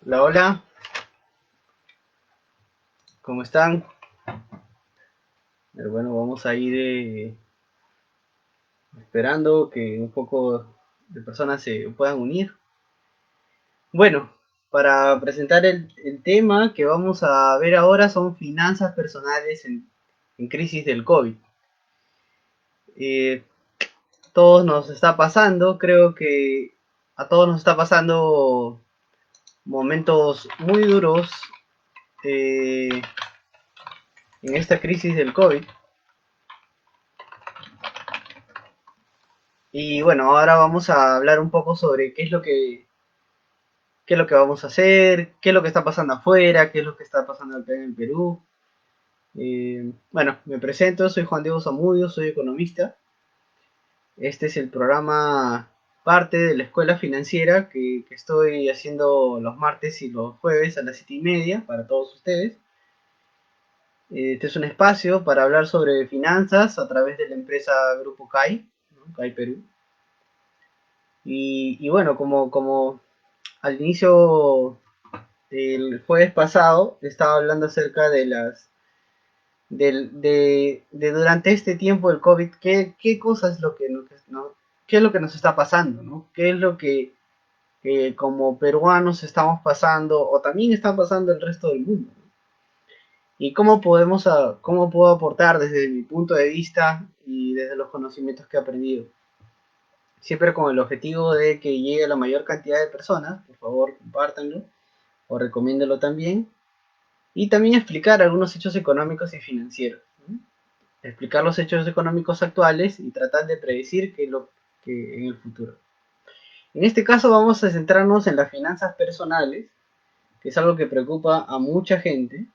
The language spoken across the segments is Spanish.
Hola, hola, ¿cómo están? Bueno, vamos a ir esperando que un poco de personas se puedan unir. Bueno, para presentar el tema que vamos a ver ahora son finanzas personales en crisis del COVID. Eh, todos nos está pasando, creo que a todos nos está pasando momentos muy duros eh, en esta crisis del COVID. Y bueno, ahora vamos a hablar un poco sobre qué es lo que vamos a hacer, qué es lo que está pasando afuera, qué es lo que está pasando acá en el Perú. Bueno, me presento, soy Juan Diego Zamudio, soy economista. Este es el programa parte de la escuela financiera que estoy haciendo los martes y los jueves a las 7:30 para todos ustedes. Este es un espacio para hablar sobre finanzas a través de la empresa Grupo CAI, ¿no? CAI Perú. Y bueno, como al inicio el jueves pasado estaba hablando acerca de de durante este tiempo del COVID, qué cosas es lo que no, qué es lo que nos está pasando, ¿no? ¿Qué es lo que como peruanos estamos pasando o también está pasando el resto del mundo? ¿No? Y cómo puedo aportar desde mi punto de vista y desde los conocimientos que he aprendido. Siempre con el objetivo de que llegue a la mayor cantidad de personas, por favor, compártanlo o recomiéndelo también. Y también explicar algunos hechos económicos y financieros, ¿no? Explicar los hechos económicos actuales y tratar de predecir qué es lo que en el futuro. En este caso vamos a centrarnos en las finanzas personales, que es algo que preocupa a mucha gente,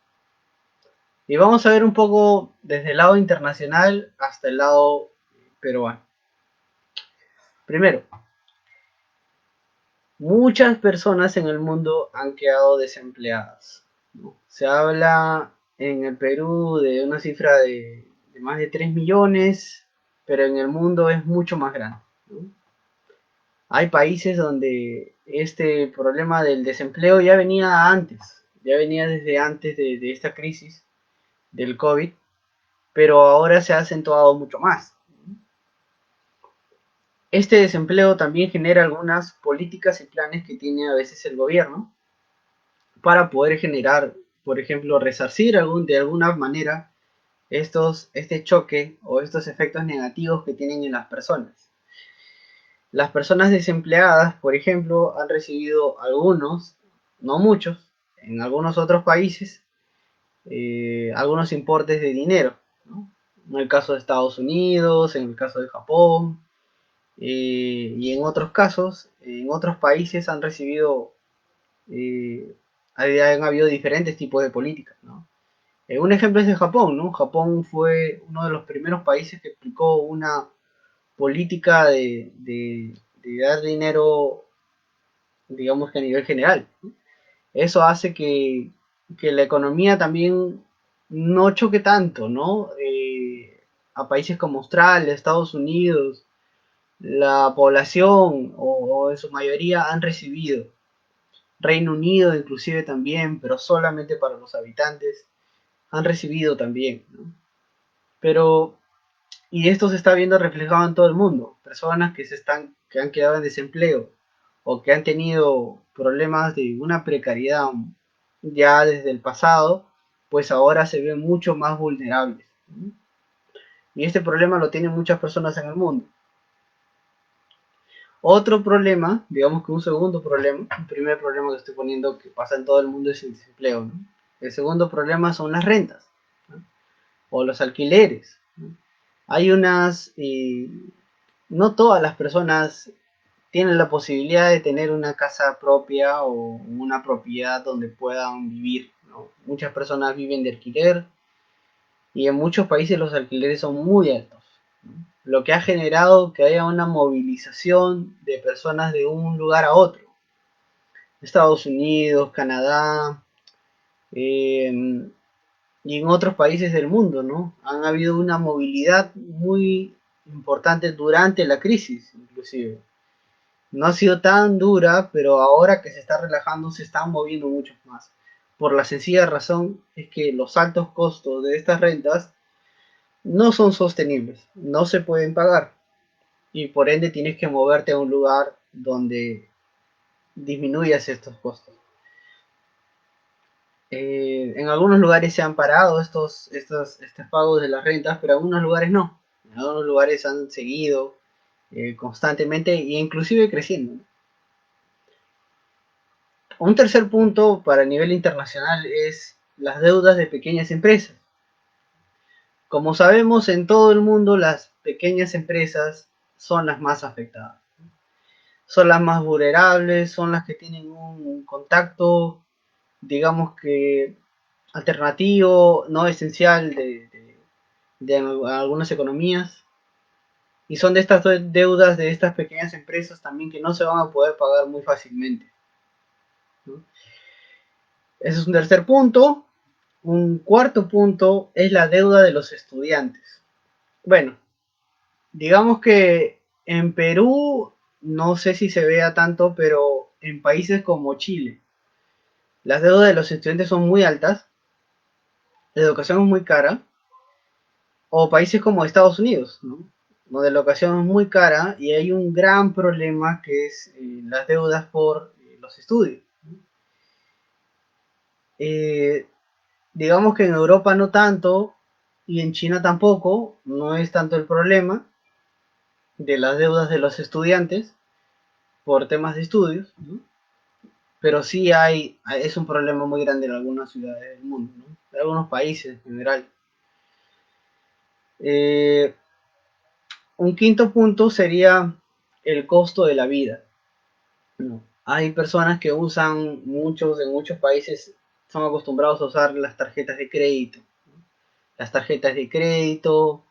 y vamos a ver un poco desde el lado internacional hasta el lado peruano. Primero, muchas personas en el mundo han quedado desempleadas, ¿no? Se habla en el Perú de una cifra de más de 3 millones, pero en el mundo es mucho más grande, ¿no? Hay países donde este problema del desempleo ya venía antes, ya venía desde antes de esta crisis del COVID, pero ahora se ha acentuado mucho más. Este desempleo también genera algunas políticas y planes que tiene a veces el gobierno para poder generar, por ejemplo, resarcir de alguna manera este choque o estos efectos negativos que tienen en las personas. Las personas desempleadas, por ejemplo, han recibido algunos, no muchos, en algunos otros países, algunos importes de dinero, ¿no? En el caso de Estados Unidos, en el caso de Japón, y en otros casos, en otros países han recibido, han habido diferentes tipos de políticas, ¿no? Un ejemplo es de Japón, ¿no? Japón fue uno de los primeros países que aplicó una política de dar dinero, digamos que a nivel general. Eso hace que la economía también no choque tanto, ¿no? A países como Australia, Estados Unidos, la población o en su mayoría han recibido. Reino Unido inclusive también, pero solamente para los habitantes, han recibido también, ¿no? Pero, y esto se está viendo reflejado en todo el mundo. Personas que han quedado en desempleo o que han tenido problemas de una precariedad ya desde el pasado, pues ahora se ven mucho más vulnerables, ¿no? Y este problema lo tienen muchas personas en el mundo. Otro problema, digamos que un segundo problema, un primer problema que estoy poniendo que pasa en todo el mundo es el desempleo, ¿no? El segundo problema son las rentas, ¿no? O los alquileres, ¿no? Hay no todas las personas tienen la posibilidad de tener una casa propia o una propiedad donde puedan vivir, ¿no? Muchas personas viven de alquiler y en muchos países los alquileres son muy altos, ¿no? Lo que ha generado que haya una movilización de personas de un lugar a otro. Estados Unidos, Canadá, eh, y en otros países del mundo, ¿no? Han habido una movilidad muy importante durante la crisis, inclusive. No ha sido tan dura, pero ahora que se está relajando se están moviendo mucho más. Por la sencilla razón es que los altos costos de estas rentas no son sostenibles, no se pueden pagar y por ende tienes que moverte a un lugar donde disminuyas estos costos. En algunos lugares se han parado estos pagos de las rentas, pero en algunos lugares no. En algunos lugares han seguido constantemente e inclusive creciendo, ¿no? Un tercer punto para el nivel internacional es las deudas de pequeñas empresas. Como sabemos, en todo el mundo las pequeñas empresas son las más afectadas. Son las más vulnerables, son las que tienen un contacto, digamos que alternativo, no esencial de algunas economías. Y son de estas deudas de estas pequeñas empresas también que no se van a poder pagar muy fácilmente, ¿no? Ese es un tercer punto. Un cuarto punto es la deuda de los estudiantes. Bueno, digamos que en Perú no sé si se vea tanto, pero en países como Chile, las deudas de los estudiantes son muy altas, la educación es muy cara, o países como Estados Unidos, ¿no? Donde la educación es muy cara y hay un gran problema que es las deudas por los estudios. Eh, digamos que en Europa no tanto y en China tampoco, no es tanto el problema de las deudas de los estudiantes por temas de estudios, ¿no? Pero sí es un problema muy grande en algunas ciudades del mundo, ¿no? En algunos países en general. Eh, un quinto punto sería el costo de la vida, ¿no? Hay personas que usan, en muchos países son acostumbrados a usar las tarjetas de crédito. Las tarjetas de crédito,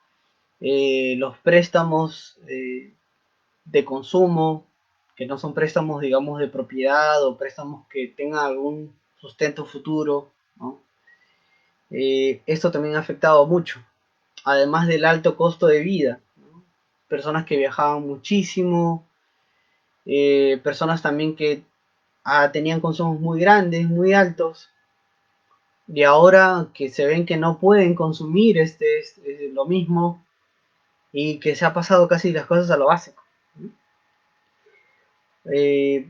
los préstamos de consumo, que no son préstamos, digamos, de propiedad o préstamos que tengan algún sustento futuro, ¿no? Esto también ha afectado mucho, además del alto costo de vida, ¿no? Personas que viajaban muchísimo, personas también que tenían consumos muy grandes, muy altos, y ahora que se ven que no pueden consumir lo mismo y que se ha pasado casi las cosas a lo básico, ¿no? Eh,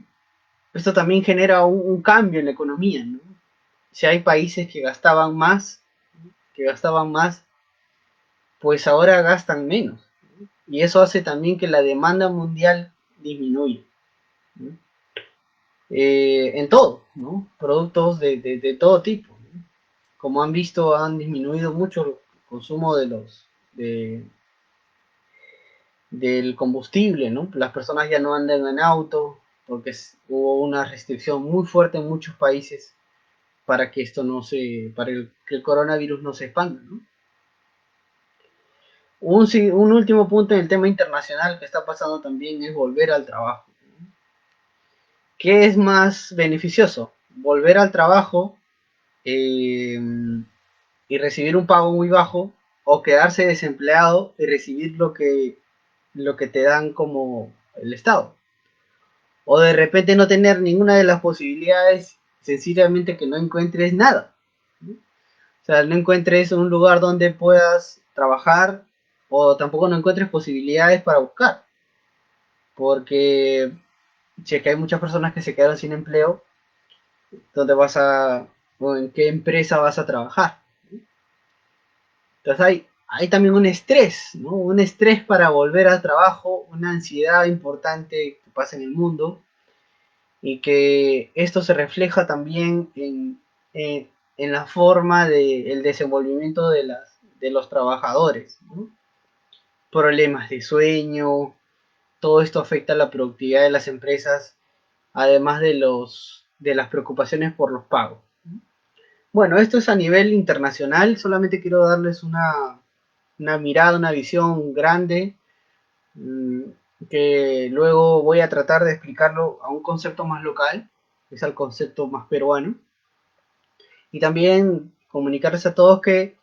Esto también genera un cambio en la economía, ¿no? Si hay países que gastaban más, pues ahora gastan menos, ¿no? Y eso hace también que la demanda mundial disminuya, ¿no? En todo, ¿no? Productos de todo tipo, ¿no? Como han visto, han disminuido mucho el consumo de, del combustible, ¿no? Las personas ya no andan en auto porque hubo una restricción muy fuerte en muchos países para que esto no se, que el coronavirus no se expanda, ¿no? Un último punto en el tema internacional que está pasando también es volver al trabajo. ¿Qué es más beneficioso? ¿Volver al trabajo eh, y recibir un pago muy bajo o quedarse desempleado y recibir lo que te dan como el Estado? O de repente no tener ninguna de las posibilidades, sencillamente que no encuentres nada, ¿no? O sea, no encuentres un lugar donde puedas trabajar o tampoco no encuentres posibilidades para buscar. Porque sé que hay muchas personas que se quedaron sin empleo, ¿dónde vas a, o en qué empresa vas a trabajar? Entonces hay también un estrés, ¿no? Un estrés para volver al trabajo, una ansiedad importante que pasa en el mundo y que esto se refleja también en la forma del desenvolvimiento de los trabajadores, ¿no? Problemas de sueño, todo esto afecta a la productividad de las empresas, además de las preocupaciones por los pagos. Bueno, esto es a nivel internacional, solamente quiero darles una mirada, una visión grande, mmm, que luego voy a tratar de explicarlo a un concepto más local, que es el concepto más peruano, y también comunicarles a todos que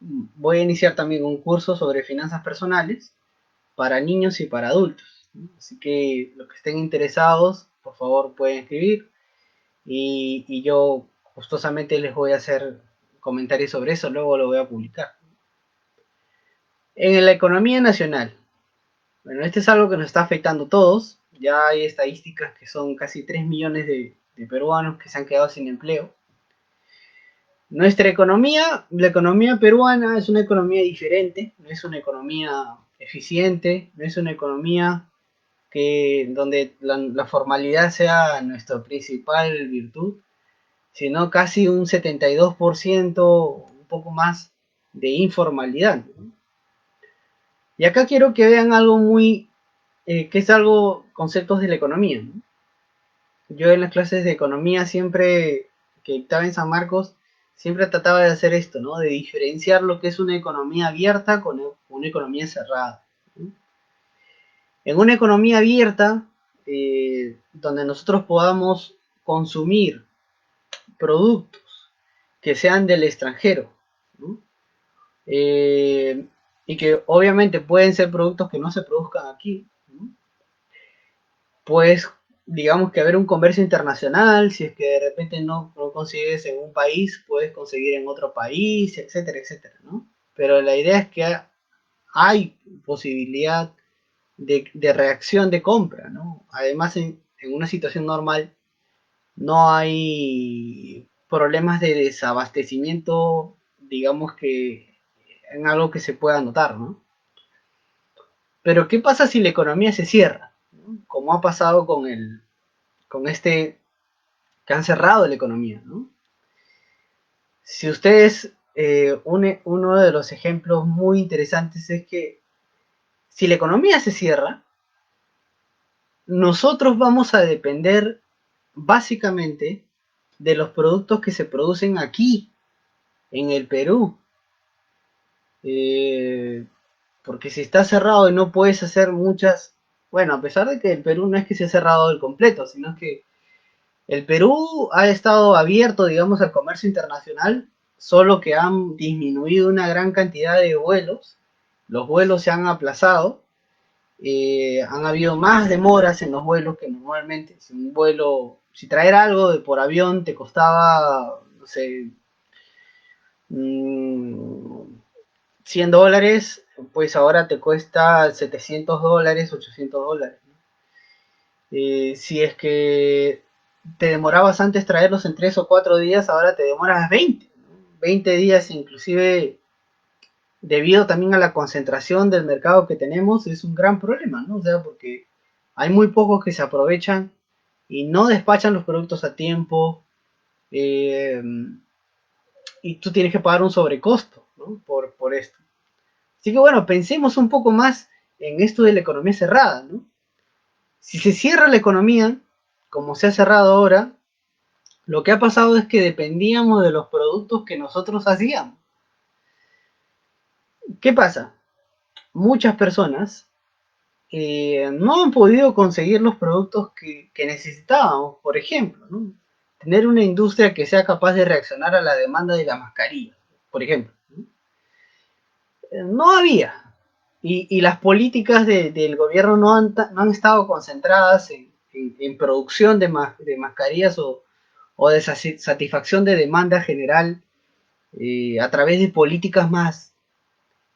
voy a iniciar también un curso sobre finanzas personales para niños y para adultos. ¿no? Así que los que estén interesados, por favor pueden escribir y yo gustosamente les voy a hacer comentarios sobre eso, luego lo voy a publicar. En la economía nacional, bueno, este es algo que nos está afectando a todos. Ya hay estadísticas que son casi 3 millones de peruanos que se han quedado sin empleo. Nuestra economía, la economía peruana es una economía diferente, no es una economía eficiente, no es una economía donde la formalidad sea nuestra principal virtud, sino casi un 72%, un poco más de informalidad. Y acá quiero que vean algo que es algo, conceptos de la economía, ¿no? Yo en las clases de economía siempre, que estaba en San Marcos, siempre trataba de hacer esto, ¿no? De diferenciar lo que es una economía abierta con una economía cerrada, ¿no? En una economía abierta, donde nosotros podamos consumir productos que sean del extranjero, ¿no? Eh, y que obviamente pueden ser productos que no se produzcan aquí, ¿no? Pues digamos que haber un comercio internacional, si es que de repente no consigues en un país, puedes conseguir en otro país, etcétera, etcétera, ¿no? Pero la idea es que hay posibilidad de reacción de compra, ¿no? Además, en una situación normal no hay problemas de desabastecimiento, digamos que en algo que se pueda notar, ¿no? Pero ¿qué pasa si la economía se cierra? ¿No? Como ha pasado con este que han cerrado la economía, ¿no? Si ustedes, uno de los ejemplos muy interesantes es que si la economía se cierra, nosotros vamos a depender básicamente de los productos que se producen aquí, en el Perú. Eh, porque si está cerrado y no puedes hacer muchas, bueno, a pesar de que el Perú no es que se ha cerrado del completo, sino que el Perú ha estado abierto, digamos, al comercio internacional, solo que han disminuido una gran cantidad de vuelos, los vuelos se han aplazado, han habido más demoras en los vuelos que normalmente. Si un vuelo, si traer algo por avión te costaba, no sé, $100, pues ahora te cuesta $700, $800. Si es que te demorabas antes traerlos en 3 o 4 días, ahora te demoras 20, ¿no? 20 días inclusive, debido también a la concentración del mercado que tenemos, es un gran problema, ¿no? O sea, porque hay muy pocos que se aprovechan y no despachan los productos a tiempo, eh, y tú tienes que pagar un sobrecosto, ¿no? Por esto. Así que bueno, pensemos un poco más en esto de la economía cerrada, ¿no? Si se cierra la economía, como se ha cerrado ahora, lo que ha pasado es que dependíamos de los productos que nosotros hacíamos. ¿Qué pasa? Muchas personas no han podido conseguir los productos que necesitábamos. Por ejemplo, ¿no? Tener una industria que sea capaz de reaccionar a la demanda de la mascarilla, por ejemplo, ¿no? No había. Y las políticas del gobierno no han estado concentradas en producción de mascarillas o de satisfacción de demanda general, a través de políticas más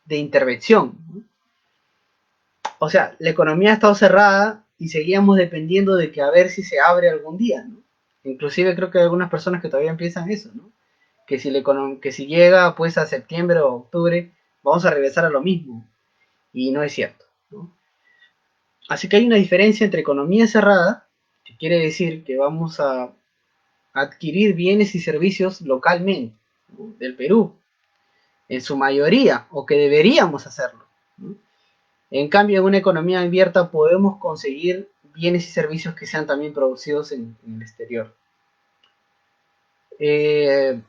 de intervención, ¿no? O sea, la economía ha estado cerrada y seguíamos dependiendo de que a ver si se abre algún día, ¿no? Inclusive creo que hay algunas personas que todavía piensan eso, ¿no? Que si llega pues a septiembre o octubre vamos a regresar a lo mismo. Y no es cierto, ¿no? Así que hay una diferencia entre economía cerrada, que quiere decir que vamos a adquirir bienes y servicios localmente, ¿no? Del Perú, en su mayoría, o que deberíamos hacerlo, ¿no? En cambio, en una economía abierta podemos conseguir bienes y servicios que sean también producidos en el exterior. Eh,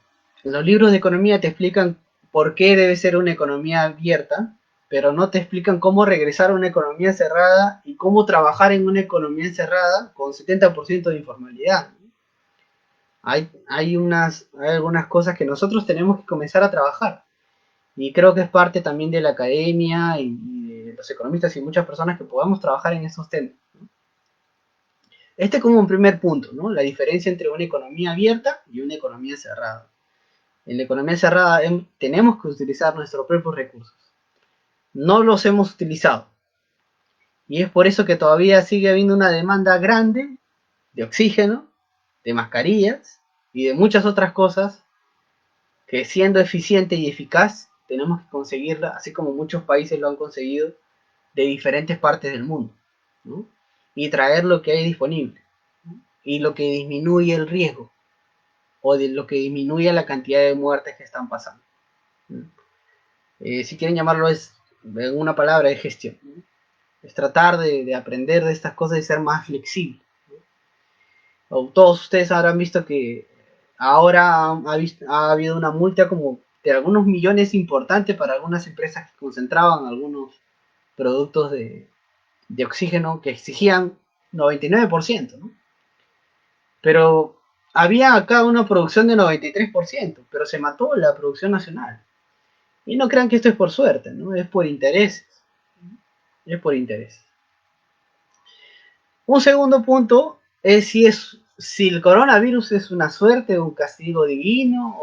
los libros de economía te explican por qué debe ser una economía abierta, pero no te explican cómo regresar a una economía cerrada y cómo trabajar en una economía cerrada con 70% de informalidad. Hay algunas cosas que nosotros tenemos que comenzar a trabajar y creo que es parte también de la academia y los economistas y muchas personas que podamos trabajar en estos temas, ¿no? Este como un primer punto, ¿no? La diferencia entre una economía abierta y una economía cerrada. En la economía cerrada tenemos que utilizar nuestros propios recursos. No los hemos utilizado. Y es por eso que todavía sigue habiendo una demanda grande de oxígeno, de mascarillas y de muchas otras cosas que, siendo eficiente y eficaz, tenemos que conseguirla, así como muchos países lo han conseguido, de diferentes partes del mundo, ¿no? Y traer lo que hay disponible, ¿no? Y lo que disminuye el riesgo, o de lo que disminuye la cantidad de muertes que están pasando, ¿no? Si quieren llamarlo, es en una palabra, de gestión, ¿no? Es tratar de aprender de estas cosas y ser más flexible. Todos ustedes habrán visto que ahora ha habido una multa como de algunos millones importantes para algunas empresas que concentraban algunos productos de oxígeno que exigían 99%, ¿no? Pero había acá una producción de 93%, pero se mató la producción nacional. Y no crean que esto es por suerte, ¿no? Es por intereses. Es por intereses. Un segundo punto es si el coronavirus es una suerte, un castigo divino,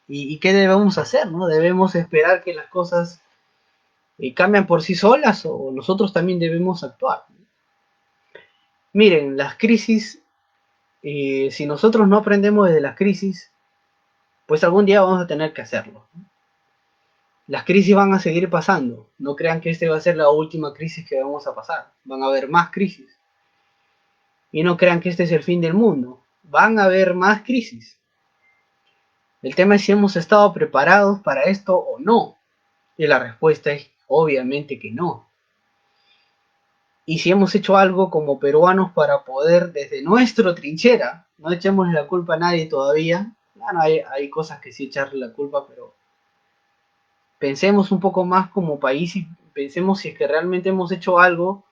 y qué debemos hacer, ¿no? Debemos esperar que las cosas cambian por sí solas, o nosotros también debemos actuar. Miren, las crisis, si nosotros no aprendemos desde las crisis, pues algún día vamos a tener que hacerlo. Las crisis van a seguir pasando. No crean que esta va a ser la última crisis que vamos a pasar. Van a haber más crisis. Y no crean que este es el fin del mundo. Van a haber más crisis. El tema es si hemos estado preparados para esto o no. Y la respuesta es obviamente que no. Y si hemos hecho algo como peruanos para poder, desde nuestra trinchera, no echemos la culpa a nadie todavía. Bueno, hay cosas que sí echarle la culpa, pero pensemos un poco más como país y pensemos si es que realmente hemos hecho algo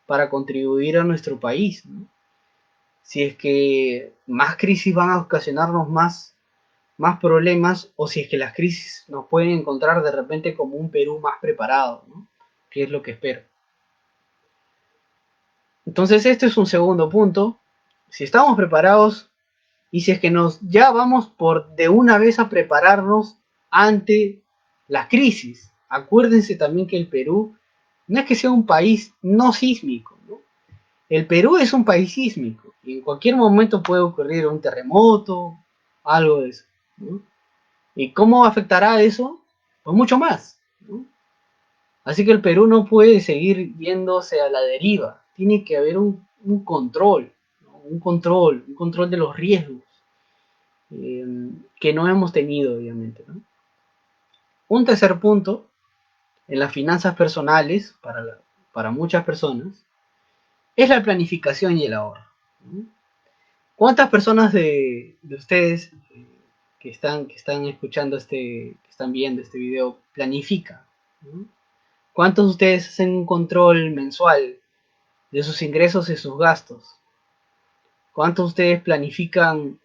para contribuir a nuestro país, ¿no? Si es que más crisis van a ocasionarnos más problemas, o si es que las crisis nos pueden encontrar de repente como un Perú más preparado, ¿no? Que es lo que espero. Entonces este es un segundo punto. Si estamos preparados y si es que ya vamos por de una vez a prepararnos ante la crisis. Acuérdense también que el Perú no es que sea un país no sísmico, ¿no? El Perú es un país sísmico y en cualquier momento puede ocurrir un terremoto, algo de eso, ¿no? ¿Y cómo afectará eso? Pues mucho más, ¿no? Así que el Perú no puede seguir yéndose a la deriva. Tiene que haber un control, ¿no? Un control de los riesgos, que no hemos tenido, obviamente, ¿no? Un tercer punto, en las finanzas personales, para muchas personas, es la planificación y el ahorro, ¿no? ¿Cuántas personas de ustedes que están escuchando que están viendo este video, planifican, ¿no? ¿Cuántos de ustedes hacen un control mensual de sus ingresos y sus gastos? ¿Cuántos de ustedes planifican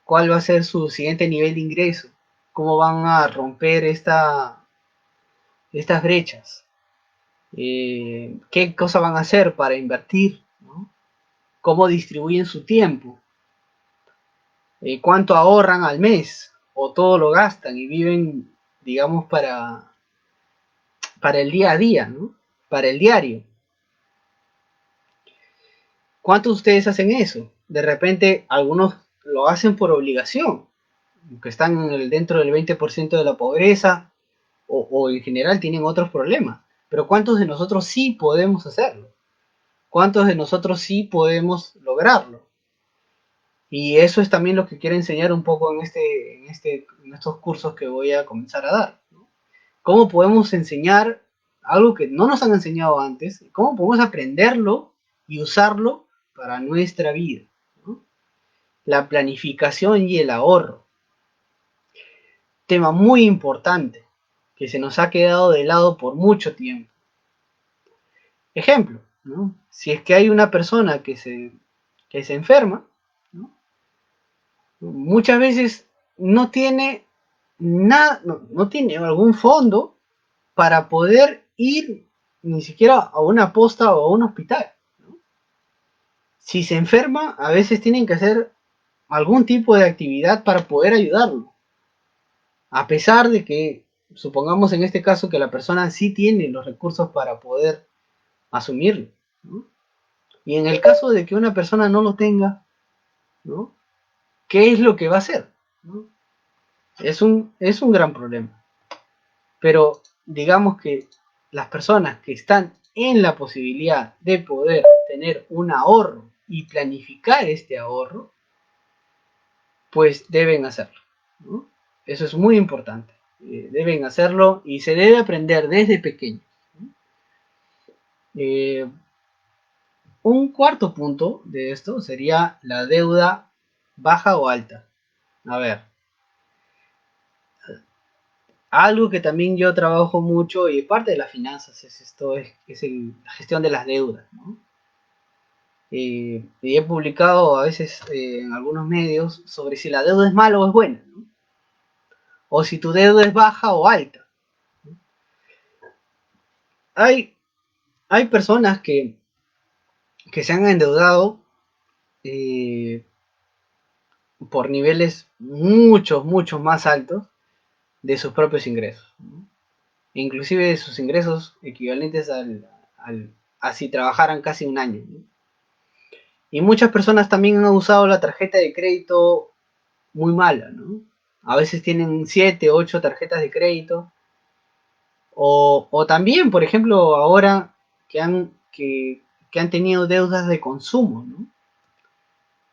cuál va a ser su siguiente nivel de ingreso? ¿Cómo van a romper estas brechas? ¿Qué cosa van a hacer para invertir, ¿no? ¿Cómo distribuyen su tiempo? ¿Cuánto ahorran al mes? ¿O todo lo gastan y viven, digamos, para el día a día, ¿no? Para el diario? ¿Cuántos de ustedes hacen eso? De repente algunos lo hacen por obligación, que están dentro del 20% de la pobreza, o en general tienen otros problemas. Pero ¿cuántos de nosotros sí podemos hacerlo? ¿Cuántos de nosotros sí podemos lograrlo? Y eso es también lo que quiero enseñar un poco en estos cursos que voy a comenzar a dar, ¿no? ¿Cómo podemos enseñar algo que no nos han enseñado antes? ¿Cómo podemos aprenderlo y usarlo para nuestra vida, ¿no? La planificación y el ahorro. Tema muy importante que se nos ha quedado de lado por mucho tiempo. Ejemplo, ¿no? Si es que hay una persona que se enferma, ¿no? Muchas veces no tiene nada, no tiene algún fondo para poder ir ni siquiera a una posta o a un hospital, ¿no? Si se enferma, a veces tienen que hacer algún tipo de actividad para poder ayudarlo. A pesar de que, supongamos en este caso que la persona sí tiene los recursos para poder asumirlo, ¿no? Y en el caso de que una persona no lo tenga, ¿no? ¿Qué es lo que va a hacer? ¿No? Es un gran problema. Pero digamos que las personas que están en la posibilidad de poder tener un ahorro y planificar este ahorro, pues deben hacerlo, ¿no? Eso es muy importante. Deben hacerlo y se debe aprender desde pequeño, ¿no? Un cuarto punto de esto sería la deuda baja o alta. A ver, algo que también yo trabajo mucho y parte de las finanzas es esto, la gestión de las deudas, ¿no? Y he publicado a veces en algunos medios sobre si la deuda es mala o es buena, ¿no? O si tu deuda es baja o alta. Hay, hay personas que se han endeudado eh, por niveles muchos más altos de sus propios ingresos, ¿no? Inclusive de sus ingresos equivalentes a si trabajaran casi un año, ¿no? Y muchas personas también han usado la tarjeta de crédito muy mala, ¿no? A veces tienen 7, 8 tarjetas de crédito. O también, por ejemplo, ahora que han tenido deudas de consumo, ¿no?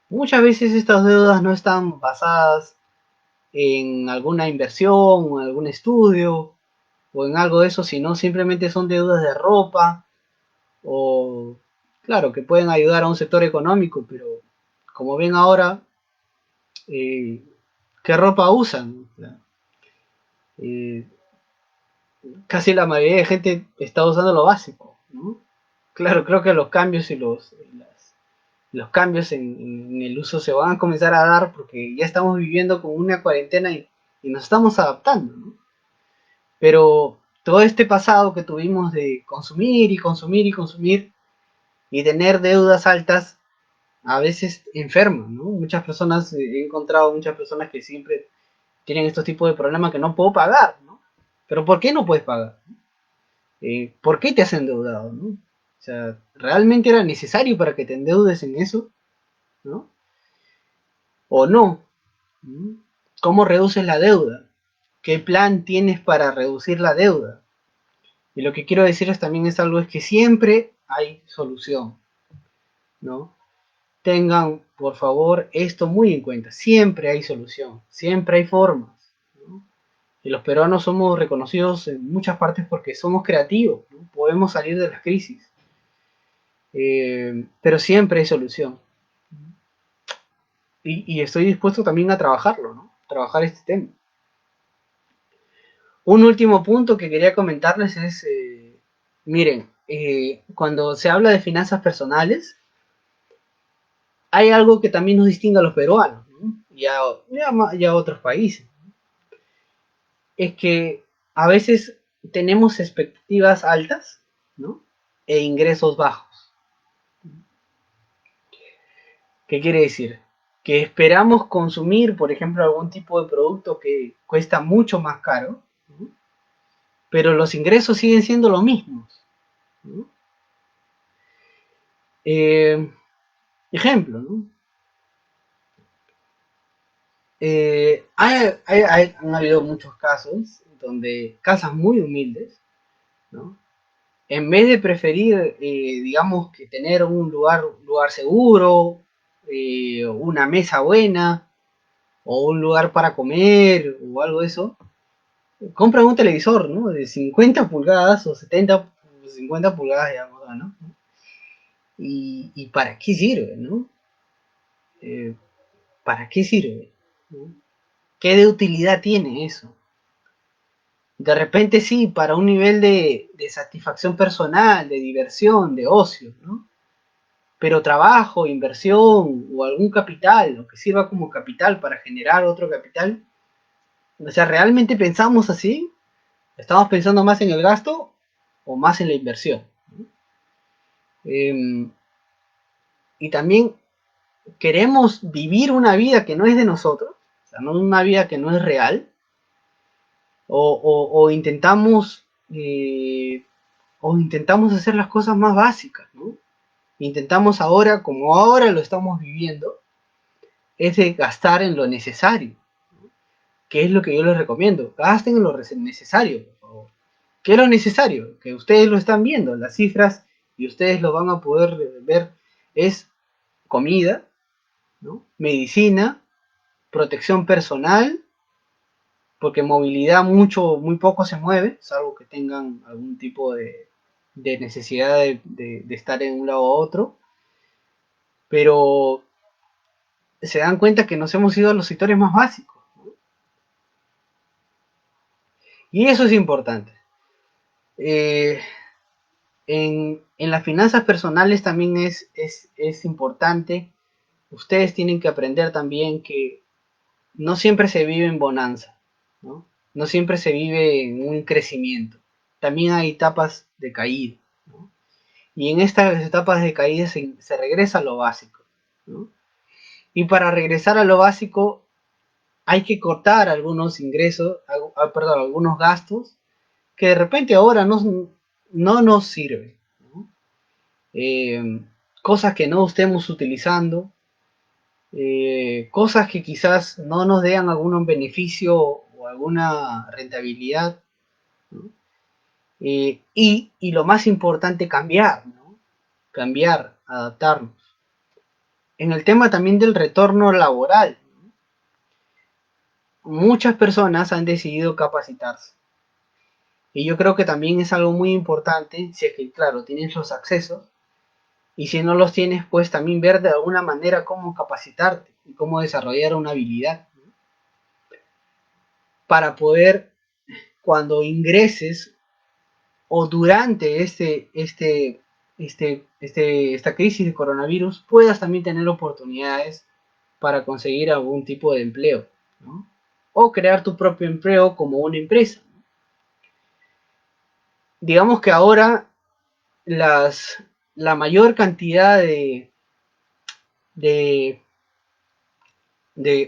Muchas veces estas deudas no están basadas en alguna inversión o en algún estudio o en algo de eso, sino simplemente son deudas de ropa o, claro, que pueden ayudar a un sector económico, pero como ven ahora, eh, ¿qué ropa usan? O sea, eh, casi la mayoría de gente está usando lo básico, ¿no? Claro, creo que los cambios y los cambios en el uso se van a comenzar a dar porque ya estamos viviendo con una cuarentena y nos estamos adaptando, ¿no? Pero todo este pasado que tuvimos de consumir y consumir y consumir y tener deudas altas, a veces enferma, ¿no? Muchas personas, he encontrado muchas personas que siempre tienen estos tipos de problemas que no puedo pagar, ¿no? Pero ¿por qué no puedes pagar? ¿Por qué te has endeudado, ¿no? O sea, ¿realmente era necesario para que te endeudes en eso? ¿No? ¿O no? ¿Mm? ¿Cómo reduces la deuda? ¿Qué plan tienes para reducir la deuda? Y lo que quiero decirles también es algo es que siempre hay solución, ¿no? Tengan, por favor, esto muy en cuenta. Siempre hay solución, siempre hay formas, ¿no? Y los peruanos somos reconocidos en muchas partes porque somos creativos, ¿no? Podemos salir de las crisis, pero siempre hay solución. Y estoy dispuesto también a trabajarlo, ¿no? Trabajar este tema. Un último punto que quería comentarles es, miren, cuando se habla de finanzas personales, hay algo que también nos distingue a los peruanos, ¿no? Y a otros países. Es que a veces tenemos expectativas altas, ¿no? E ingresos bajos. ¿Qué quiere decir? Que esperamos consumir, por ejemplo, algún tipo de producto que cuesta mucho más caro, ¿no? Pero los ingresos siguen siendo los mismos, ¿no? Eh, ejemplo, ¿no? Han habido muchos casos donde casas muy humildes, ¿no? En vez de preferir, digamos, que tener un lugar seguro, una mesa buena, o un lugar para comer, o algo de eso, compran un televisor, ¿no? De 50 pulgadas o 50 pulgadas, digamos, ¿no? Y ¿para qué sirve, no? Eh, ¿Para qué sirve? ¿No? ¿Qué de utilidad tiene eso? De repente sí, para un nivel de satisfacción personal, de diversión, de ocio, ¿no? Pero trabajo, inversión o algún capital, o que sirva como capital para generar otro capital, o sea, ¿realmente pensamos así? ¿Estamos pensando más en el gasto? o más en la inversión. Eh, y también queremos vivir una vida que no es de nosotros, o sea, no una vida que no es real, o intentamos hacer las cosas más básicas, ¿no? Intentamos ahora, como ahora lo estamos viviendo, es de gastar en lo necesario, que es lo que yo les recomiendo. Gasten en lo necesario, por favor. ¿Qué es lo necesario? Que ustedes lo están viendo, las cifras, y ustedes lo van a poder ver, es comida, ¿no? Medicina, protección personal, porque movilidad muy poco se mueve, salvo que tengan algún tipo de necesidad de estar en un lado a otro, pero se dan cuenta que nos hemos ido a los sectores más básicos, ¿no? Y eso es importante. Eh, en las finanzas personales también es importante. Ustedes tienen que aprender también que no siempre se vive en bonanza, ¿no? No siempre se vive en un crecimiento. También hay etapas de caída, ¿no? Y en estas etapas de caída se regresa a lo básico, ¿no? Y para regresar a lo básico hay que cortar algunos ingresos, perdón, algunos gastos que de repente ahora no nos sirven, ¿no? Cosas que no estemos utilizando, cosas que quizás no nos den algún beneficio o alguna rentabilidad, ¿no? Y lo más importante, cambiar, ¿no? Cambiar, adaptarnos. En el tema también del retorno laboral, muchas personas han decidido capacitarse. Y yo creo que también es algo muy importante, si es que, claro, tienes los accesos, y si no los tienes, pues también ver de alguna manera cómo capacitarte y cómo desarrollar una habilidad, ¿no? Para poder, cuando ingreses o durante esta crisis de coronavirus, puedas también tener oportunidades para conseguir algún tipo de empleo, ¿no? O crear tu propio empleo como una empresa. Digamos que ahora las, la mayor cantidad de,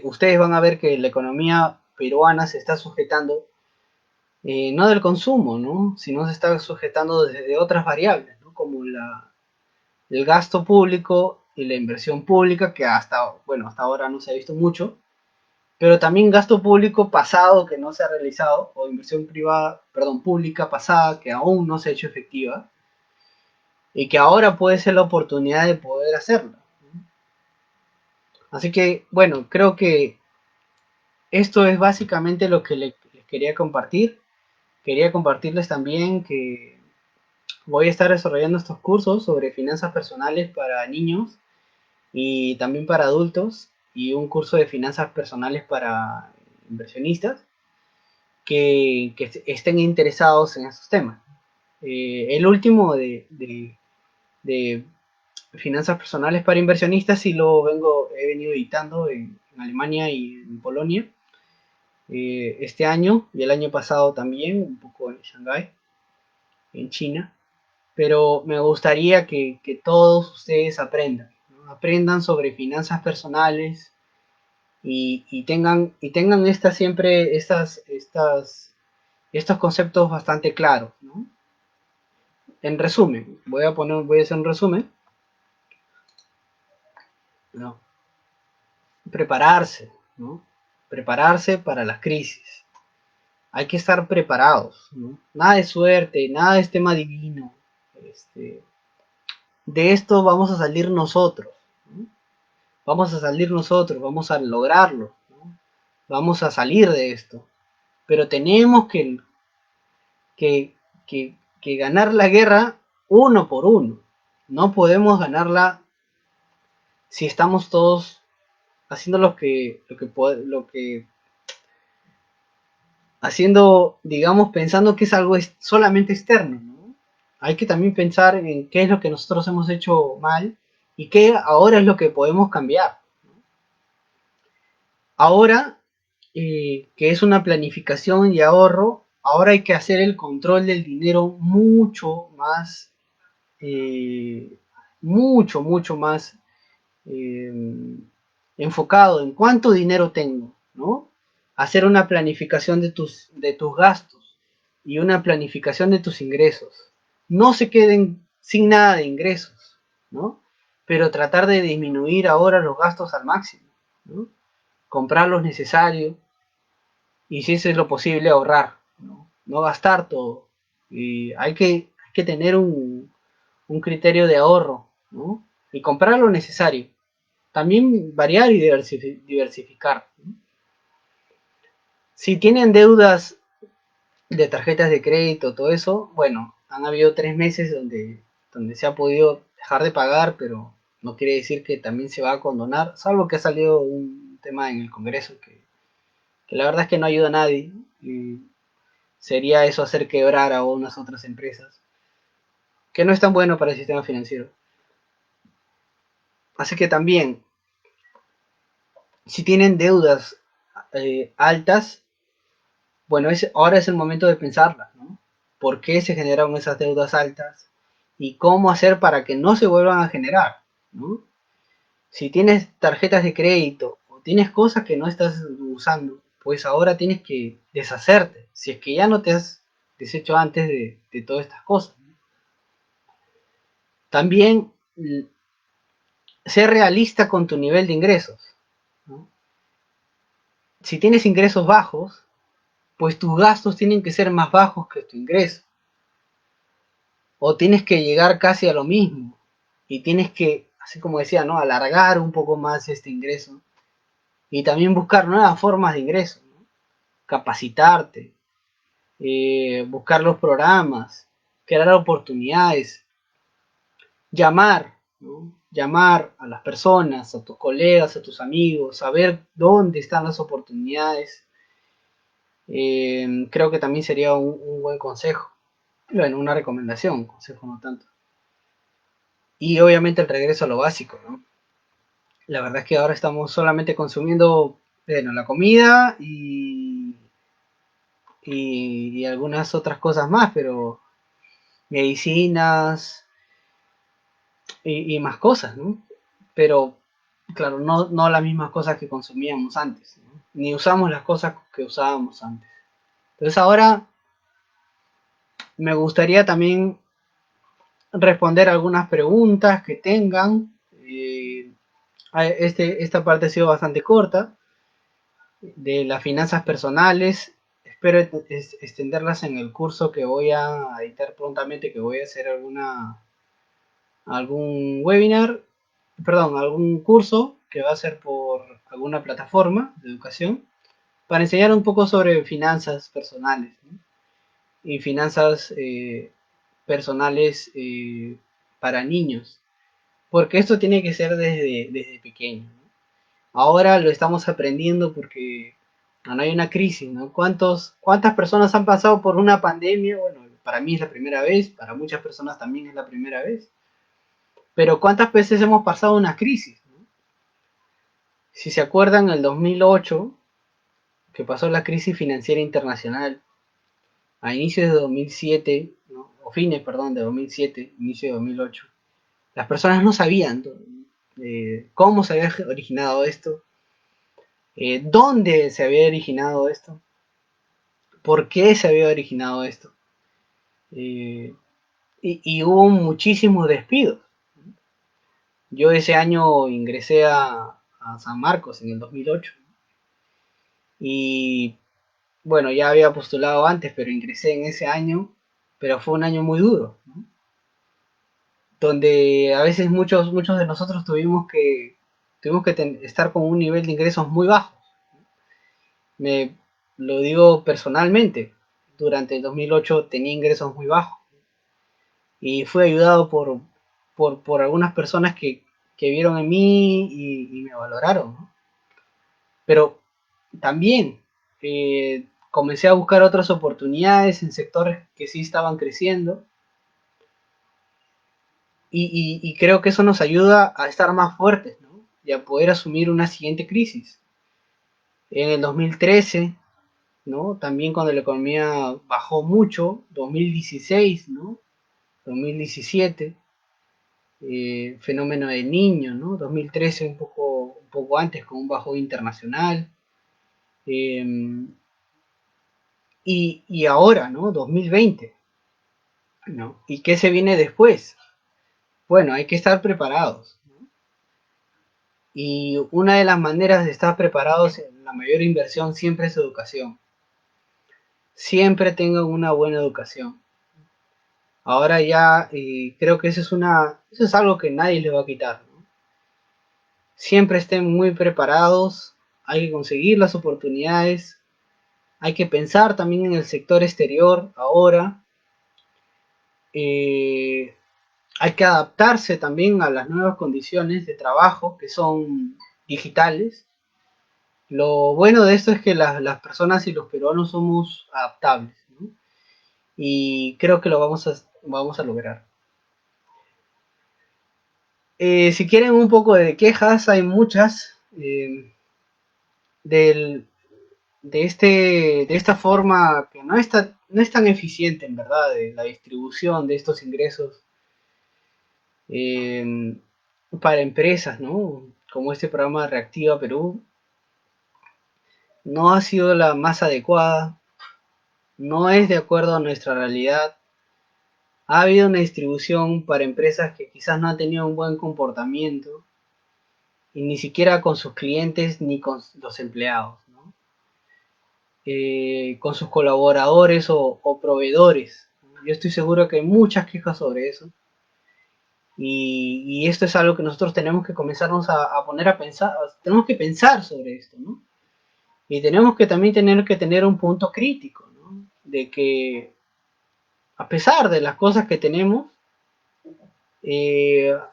ustedes van a ver que la economía peruana se está sujetando, no del consumo, ¿no? Sino se está sujetando desde otras variables, ¿no? Como el gasto público y la inversión pública, que hasta ahora no se ha visto mucho, pero también gasto público pasado que no se ha realizado, o inversión privada, perdón, pública pasada que aún no se ha hecho efectiva, y que ahora puede ser la oportunidad de poder hacerlo. Así que, bueno, creo que esto es básicamente lo que les quería compartir. Quería compartirles también que voy a estar desarrollando estos cursos sobre finanzas personales para niños y también para adultos, y un curso de finanzas personales para inversionistas que estén interesados en estos temas. El último de finanzas personales para inversionistas sí he venido editando en Alemania y en Polonia este año y el año pasado también, un poco en Shanghái, en China, pero me gustaría que todos ustedes aprendan, ¿no? Aprendan sobre finanzas personales y tengan siempre estos conceptos bastante claros, ¿no? En resumen, voy a hacer un resumen, ¿no? Prepararse, ¿no? Prepararse para las crisis. Hay que estar preparados, ¿no? Nada de suerte, nada de tema divino. Este, de esto vamos a salir nosotros, ¿no? Vamos a salir nosotros, vamos a lograrlo, ¿no? Vamos a salir de esto. Pero tenemos que, que ganar la guerra uno por uno. No podemos ganarla si estamos todos haciendo haciendo, digamos, pensando que es algo solamente externo, ¿no? Hay que también pensar en qué es lo que nosotros hemos hecho mal y qué ahora es lo que podemos cambiar. Ahora, que es una planificación y ahorro, ahora hay que hacer el control del dinero mucho más, eh, mucho más eh, enfocado en cuánto dinero tengo, ¿no? Hacer una planificación de tus gastos y una planificación de tus ingresos. No se queden sin nada de ingresos, ¿no? Pero tratar de disminuir ahora los gastos al máximo, ¿no? Comprar lo necesario y si eso es lo posible ahorrar, ¿no? No gastar todo. Y hay que tener un criterio de ahorro, ¿no? Y comprar lo necesario. También variar y diversificar. Si tienen deudas de tarjetas de crédito, todo eso, bueno, han habido 3 meses donde se ha podido dejar de pagar, pero no quiere decir que también se va a condonar, salvo que ha salido un tema en el Congreso que la verdad es que no ayuda a nadie, ¿no? Y sería eso hacer quebrar a unas otras empresas, que no es tan bueno para el sistema financiero. Así que también, si tienen deudas altas, bueno, ahora es el momento de pensarlas, ¿no? ¿Por qué se generaron esas deudas altas? ¿Y cómo hacer para que no se vuelvan a generar? ¿No? Si tienes tarjetas de crédito o tienes cosas que no estás usando, pues ahora tienes que deshacerte, si es que ya no te has deshecho antes de todas estas cosas. También ser realista con tu nivel de ingresos, ¿no? Si tienes ingresos bajos, pues tus gastos tienen que ser más bajos que tu ingreso. O tienes que llegar casi a lo mismo y tienes que, así como decía, ¿no? Alargar un poco más este ingreso y también buscar nuevas formas de ingreso, ¿no? Capacitarte, buscar los programas, crear oportunidades, llamar, ¿no? Llamar a las personas, a tus colegas, a tus amigos, saber dónde están las oportunidades. Creo que también sería un buen consejo. Bueno, una recomendación, consejo no tanto. Y obviamente el regreso a lo básico, ¿no? La verdad es que ahora estamos solamente consumiendo, bueno, la comida y algunas otras cosas más, pero medicinas y más cosas, ¿no? Pero, claro, no las mismas cosas que consumíamos antes, ¿no? Ni usamos las cosas que usábamos antes. Entonces ahora me gustaría también responder algunas preguntas que tengan. Esta parte ha sido bastante corta, de las finanzas personales. Espero extenderlas en el curso que voy a editar prontamente, que voy a hacer algún webinar, perdón, algún curso que va a ser por alguna plataforma de educación para enseñar un poco sobre finanzas personales, ¿no? Y finanzas personales para niños, porque esto tiene que ser desde pequeño, ¿no? Ahora lo estamos aprendiendo porque no hay una crisis, ¿no? ¿Cuántas personas han pasado por una pandemia? Bueno, para mí es la primera vez, para muchas personas también es la primera vez. Pero ¿cuántas veces hemos pasado una crisis, ¿no? Si se acuerdan, en el 2008, que pasó la crisis financiera internacional, a inicios de 2007, ¿no? O fines, perdón, de 2007, inicio de 2008, las personas no sabían cómo se había originado esto, dónde se había originado esto, por qué se había originado esto. Eh, y hubo muchísimos despidos. Yo ese año ingresé a San Marcos en el 2008 y bueno, ya había postulado antes, pero ingresé en ese año, pero fue un año muy duro, ¿no? Donde a veces muchos de nosotros tuvimos que estar con un nivel de ingresos muy bajo. Me lo digo personalmente, durante el 2008 tenía ingresos muy bajos y fui ayudado por algunas personas que vieron en mí y me valoraron, ¿no? Pero también comencé a buscar otras oportunidades en sectores que sí estaban creciendo y creo que eso nos ayuda a estar más fuertes, ¿no? Y a poder asumir una siguiente crisis. En el 2013 ¿no? También cuando la economía bajó mucho, 2016, ¿no? 2017, fenómeno de niño, ¿no? 2013 un poco antes con un bajón internacional. eh, y ahora, ¿no? 2020, ¿no? ¿Y qué se viene después? Bueno, hay que estar preparados. Y una de las maneras de estar preparados en la mayor inversión siempre es educación. Siempre tengan una buena educación. Ahora ya creo que eso es algo que nadie les va a quitar, ¿no? Siempre estén muy preparados, hay que conseguir las oportunidades, hay que pensar también en el sector exterior ahora, eh, hay que adaptarse también a las nuevas condiciones de trabajo que son digitales. Lo bueno de esto es que las personas y los peruanos somos adaptables, ¿no? Y creo que lo vamos a lograr. Si quieren un poco de quejas, hay muchas del, de esta forma que no es tan eficiente en verdad de la distribución de estos ingresos eh, para empresas, ¿no? Como este programa Reactiva Perú, no ha sido la más adecuada, no es de acuerdo a nuestra realidad. Ha habido una distribución para empresas que quizás no han tenido un buen comportamiento y ni siquiera con sus clientes ni con los empleados, ¿no? Con sus colaboradores o proveedores. Yo estoy seguro que hay muchas quejas sobre eso y esto es algo que nosotros tenemos que comenzarnos a poner a pensar, tenemos que pensar sobre esto, ¿no? Y tenemos que también tener que tener un punto crítico, ¿no? De que a pesar de las cosas que tenemos,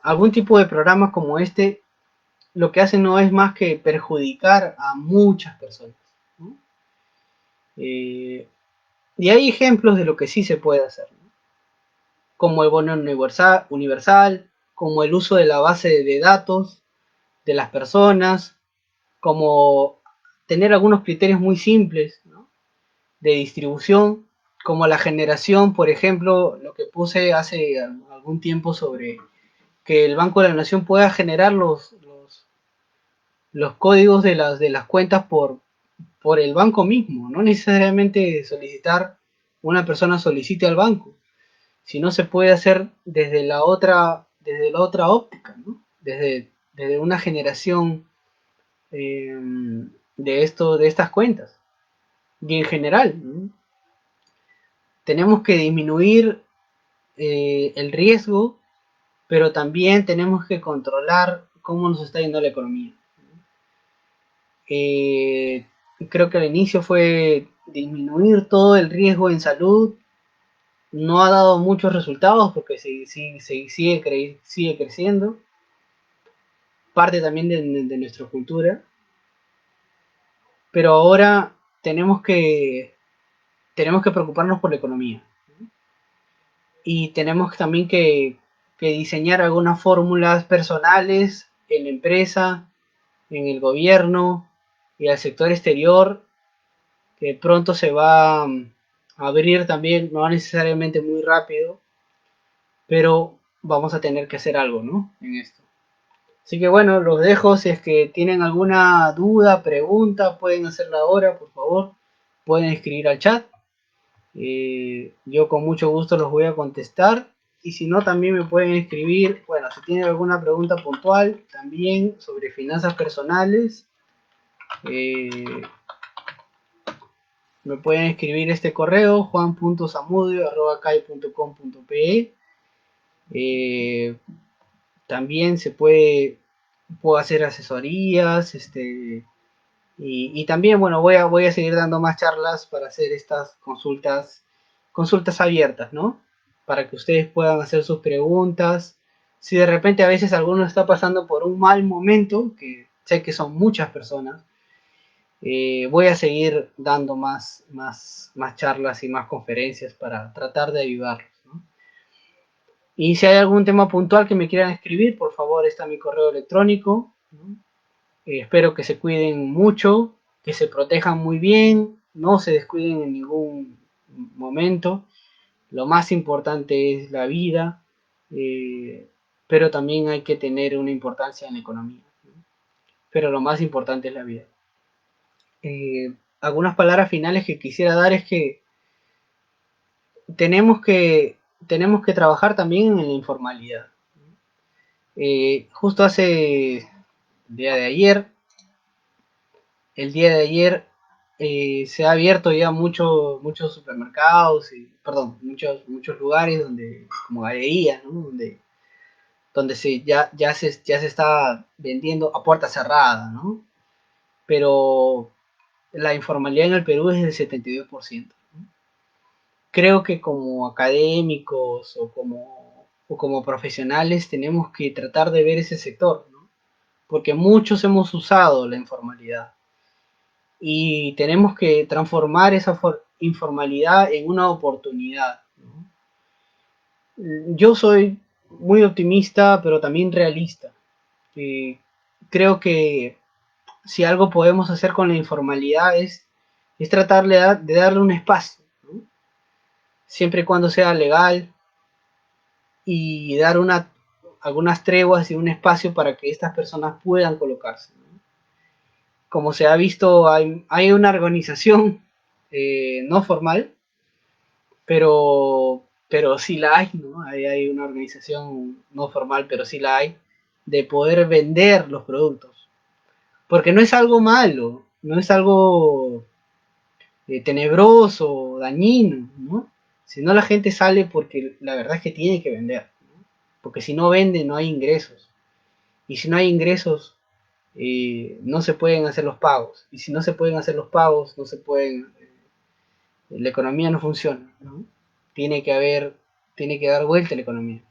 algún tipo de programa como este lo que hace no es más que perjudicar a muchas personas, ¿no? Eh, y hay ejemplos de lo que sí se puede hacer, ¿no? Como el bono universal, como el uso de la base de datos de las personas, como tener algunos criterios muy simples, ¿no? De distribución, como la generación, por ejemplo, lo que puse hace algún tiempo sobre que el Banco de la Nación pueda generar los códigos de las cuentas por el banco mismo, no necesariamente solicitar, una persona solicite al banco, sino se puede hacer desde la otra óptica, ¿no? Desde una generación de estas cuentas. Y en general, ¿no? Tenemos que disminuir el riesgo, pero también tenemos que controlar cómo nos está yendo la economía. Eh, Creo que al inicio fue disminuir todo el riesgo en salud. No ha dado muchos resultados porque sigue creciendo. Parte también de nuestra cultura. Pero ahora tenemos que preocuparnos por la economía. Y tenemos también que diseñar algunas fórmulas personales en la empresa, en el gobierno y al sector exterior, que pronto se va a abrir también, no necesariamente muy rápido, pero vamos a tener que hacer algo, ¿no? En esto. Así que bueno, los dejo. Si es que tienen alguna duda, pregunta, pueden hacerla ahora, por favor. Pueden escribir al chat. Yo con mucho gusto los voy a contestar. Y si no, también me pueden escribir, bueno, si tienen alguna pregunta puntual, también sobre finanzas personales, eh, me pueden escribir este correo, juan.zamudio@kai.com.pe. Eh, También puedo hacer asesorías, y también, bueno, voy a seguir dando más charlas para hacer estas consultas abiertas, ¿no? Para que ustedes puedan hacer sus preguntas. Si de repente a veces alguno está pasando por un mal momento, que sé que son muchas personas, voy a seguir dando más charlas y más conferencias para tratar de ayudarlos, ¿no? Y si hay algún tema puntual que me quieran escribir, por favor, está mi correo electrónico, ¿no? Espero que se cuiden mucho, que se protejan muy bien, no se descuiden en ningún momento. Lo más importante es la vida, eh, pero también hay que tener una importancia en la economía, ¿no? Pero lo más importante es la vida. Algunas palabras finales que quisiera dar es que tenemos que, tenemos que trabajar también en la informalidad. Justo día de ayer, el día de ayer se ha abierto ya muchos supermercados, perdón, muchos lugares donde, como galerías, ¿no? Donde ya se está vendiendo a puerta cerrada, ¿no? Pero la informalidad en el Perú es del 72%. Creo que como académicos o como profesionales tenemos que tratar de ver ese sector, ¿no? Porque muchos hemos usado la informalidad y tenemos que transformar esa informalidad en una oportunidad, ¿no? Yo soy muy optimista, pero también realista. Eh, Creo que si algo podemos hacer con la informalidad es tratar de darle un espacio, ¿no? Siempre y cuando sea legal, y dar algunas treguas y un espacio para que estas personas puedan colocarse, ¿no? Como se ha visto, hay una organización no formal, pero sí la hay, ¿no? Hay una organización no formal, pero sí la hay, de poder vender los productos. Porque no es algo malo, no es algo tenebroso, dañino, ¿no? Si no, la gente sale porque la verdad es que tiene que vender, ¿no? Porque si no vende no hay ingresos. Y si no hay ingresos, no se pueden hacer los pagos. Y si no se pueden hacer los pagos, no se pueden, la economía no funciona, ¿no? Tiene que haber, tiene que dar vuelta la economía.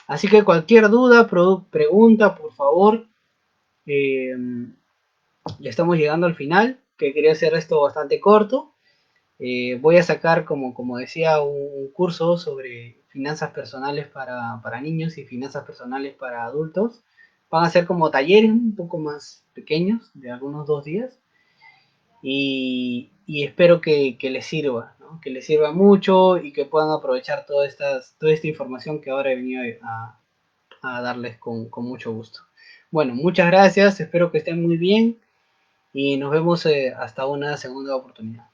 Así que cualquier duda, pregunta, por favor, eh, ya estamos llegando al final, que quería hacer esto bastante corto. Voy a sacar, como decía, un curso sobre finanzas personales para niños y finanzas personales para adultos. Van a ser como talleres un poco más pequeños, de algunos 2 días, y espero que les sirva, ¿no? Que les sirva mucho y que puedan aprovechar toda esta información que ahora he venido a darles con mucho gusto. Bueno, muchas gracias, espero que estén muy bien y nos vemos hasta una segunda oportunidad.